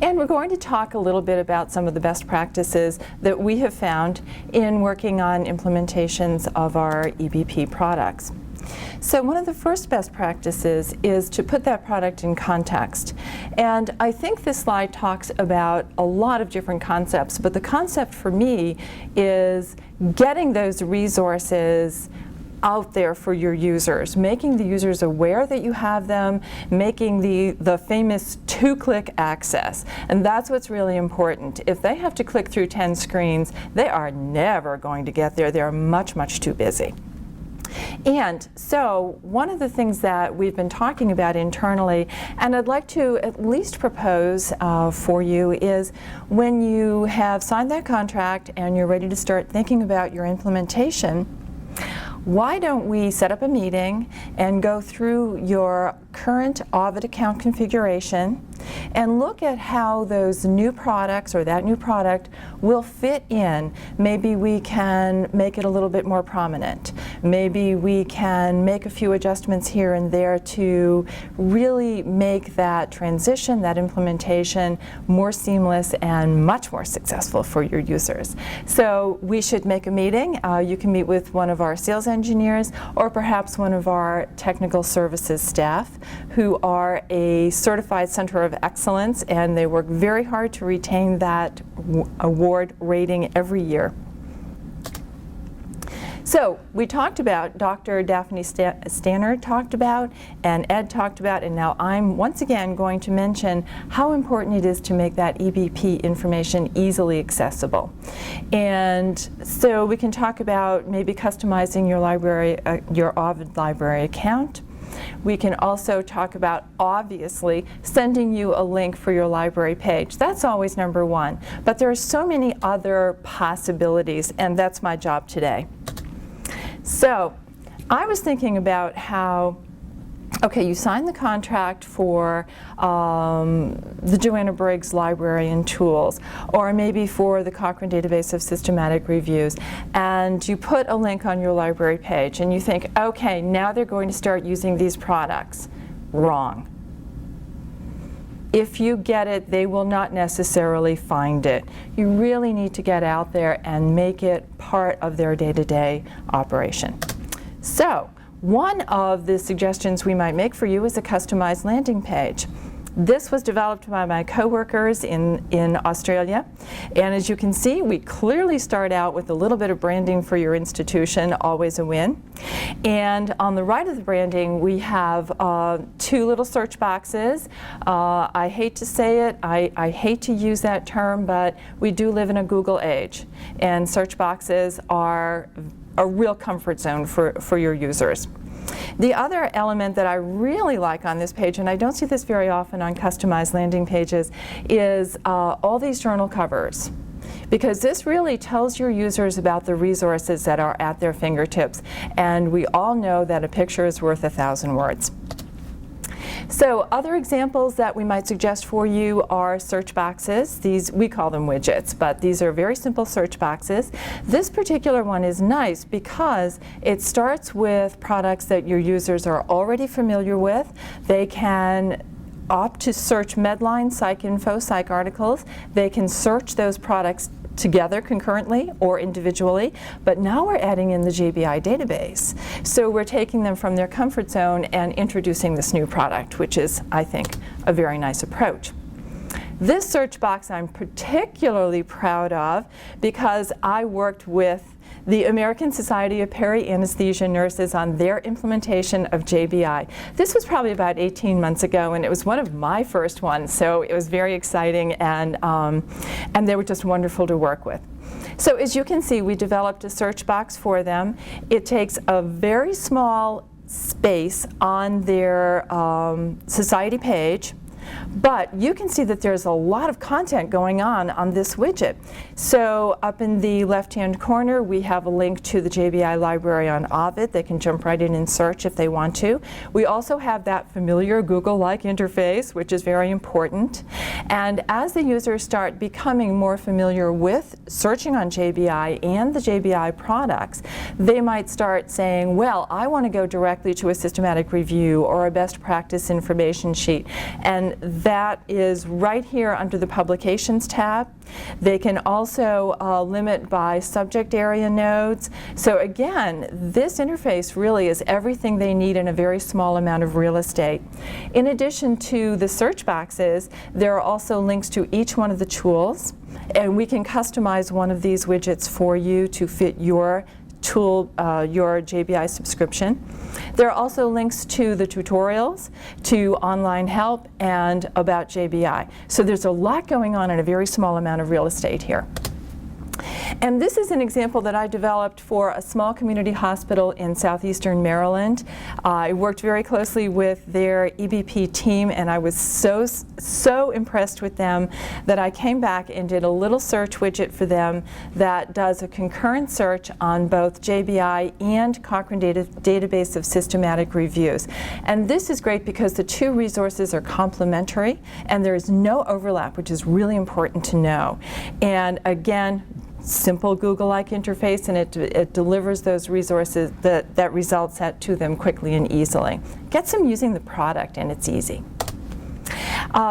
And we're going to talk a little bit about some of the best practices that we have found in working on implementations of our EBP products. So one of the first best practices is to put that product in context. And I think this slide talks about a lot of different concepts, but the concept for me is getting those resources out there for your users, making the users aware that you have them, making the famous two-click access. And that's what's really important. If they have to click through 10 screens, they are never going to get there. They're much, much too busy. And so one of the things that we've been talking about internally, and I'd like to at least propose for you, is when you have signed that contract and you're ready to start thinking about your implementation, why don't we set up a meeting and go through your current Ovid account configuration and look at how those new products or that new product will fit in. Maybe we can make it a little bit more prominent. Maybe we can make a few adjustments here and there to really make that transition, that implementation, more seamless and much more successful for your users. So we should make a meeting. You can meet with one of our sales engineers or perhaps one of our technical services staff who are a certified center of excellence, and they work very hard to retain that award rating every year. So we talked about, Dr. Daphne Stannard talked about, and Ed talked about, and now I'm once again going to mention how important it is to make that EBP information easily accessible. And so we can talk about maybe customizing your library, your Ovid library account. We can also talk about, obviously, sending you a link for your library page. That's always number one. But there are so many other possibilities, and that's my job today. So I was thinking about how, okay, you signed the contract for the Joanna Briggs library and tools, or maybe for the Cochrane Database of Systematic Reviews, and you put a link on your library page, and you think, okay, now they're going to start using these products. Wrong. If you get it, they will not necessarily find it. You really need to get out there and make it part of their day-to-day operation. So, one of the suggestions we might make for you is a customized landing page. This was developed by my coworkers in Australia, and as you can see, we clearly start out with a little bit of branding for your institution, always a win. And on the right of the branding, we have two little search boxes. I hate to say it, I hate to use that term, but we do live in a Google age, and search boxes are a real comfort zone for your users. The other element that I really like on this page, and I don't see this very often on customized landing pages, is all these journal covers. Because this really tells your users about the resources that are at their fingertips. And we all know that a picture is worth 1,000 words. So other examples that we might suggest for you are search boxes. These, we call them widgets, but these are very simple search boxes. This particular one is nice because it starts with products that your users are already familiar with. They can opt to search Medline, PsycInfo, Psych articles. They can search those products together concurrently or individually, but now we're adding in the JBI database. So we're taking them from their comfort zone and introducing this new product, which is, I think, a very nice approach. This search box I'm particularly proud of because I worked with the American Society of Peri-Anesthesia Nurses on their implementation of JBI. This was probably about 18 months ago, and it was one of my first ones, so it was very exciting, and they were just wonderful to work with. So as you can see, we developed a search box for them. It takes a very small space on their society page, but you can see that there's a lot of content going on this widget. So up in the left-hand corner, we have a link to the JBI library on Ovid. They can jump right in and search if they want to. We also have that familiar Google-like interface, which is very important. And as the users start becoming more familiar with searching on JBI and the JBI products, they might start saying, well, I want to go directly to a systematic review or a best practice information sheet. And that is right here under the Publications tab. They can also limit by subject area nodes. So again, this interface really is everything they need in a very small amount of real estate. In addition to the search boxes, there are also links to each one of the tools, and we can customize one of these widgets for you to fit your tool, your JBI subscription. There are also links to the tutorials, to online help, and about JBI. So there's a lot going on in a very small amount of real estate here. And this is an example that I developed for a small community hospital in southeastern Maryland. I worked very closely with their EBP team, and I was so impressed with them that I came back and did a little search widget for them that does a concurrent search on both JBI and Cochrane Database of Systematic Reviews. And this is great because the two resources are complementary and there is no overlap, which is really important to know. And again, simple Google-like interface, and it delivers those resources, that result set to them quickly and easily. Gets them using the product, and it's easy.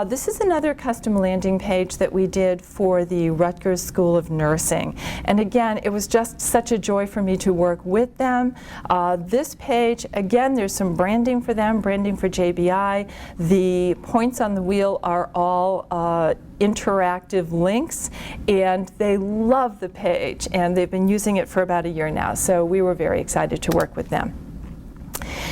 This is another custom landing page that we did for the Rutgers School of Nursing. And again, it was just such a joy for me to work with them. This page, again, there's some branding for them, branding for JBI. The points on the wheel are all interactive links, and they love the page, and they've been using it for about a year now, so we were very excited to work with them.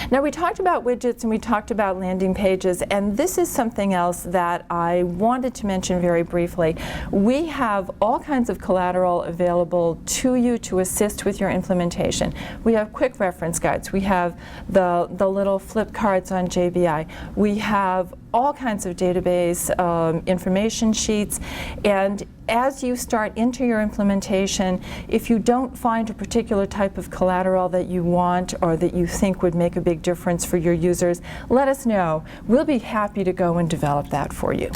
Now, we talked about widgets and we talked about landing pages, and this is something else that I wanted to mention very briefly. We have all kinds of collateral available to you to assist with your implementation. We have quick reference guides. We have the little flip cards on JBI. We have all kinds of database information sheets, and as you start into your implementation, if you don't find a particular type of collateral that you want or that you think would make a big difference for your users, let us know. We'll be happy to go and develop that for you.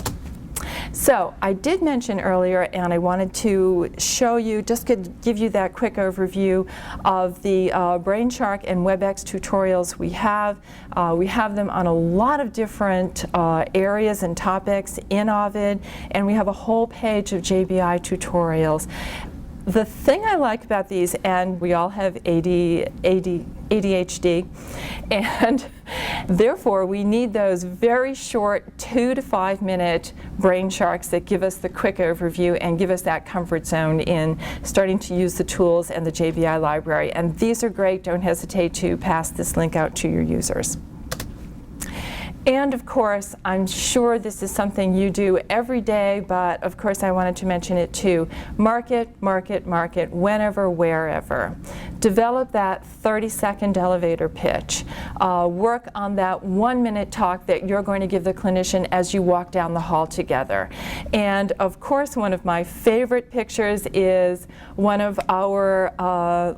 So I did mention earlier, and I wanted to show you, just give you that quick overview of the BrainShark and WebEx tutorials we have. We have them on a lot of different areas and topics in Ovid, and we have a whole page of JBI tutorials. The thing I like about these, and we all have ADHD, and therefore we need those very short 2 to 5 minute BrainSharks that give us the quick overview and give us that comfort zone in starting to use the tools and the JBI library. And these are great. Don't hesitate to pass this link out to your users. And of course, I'm sure this is something you do every day, but of course I wanted to mention it too. Market, market, market, whenever, wherever. Develop that 30-second elevator pitch. Work on that 1-minute talk that you're going to give the clinician as you walk down the hall together. And of course, one of my favorite pictures is one of our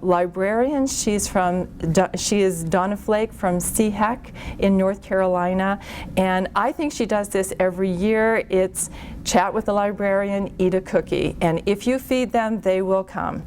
librarians. She is Donna Flake from CHEC in North Carolina. And I think she does this every year. It's chat with the librarian, eat a cookie. And if you feed them, they will come.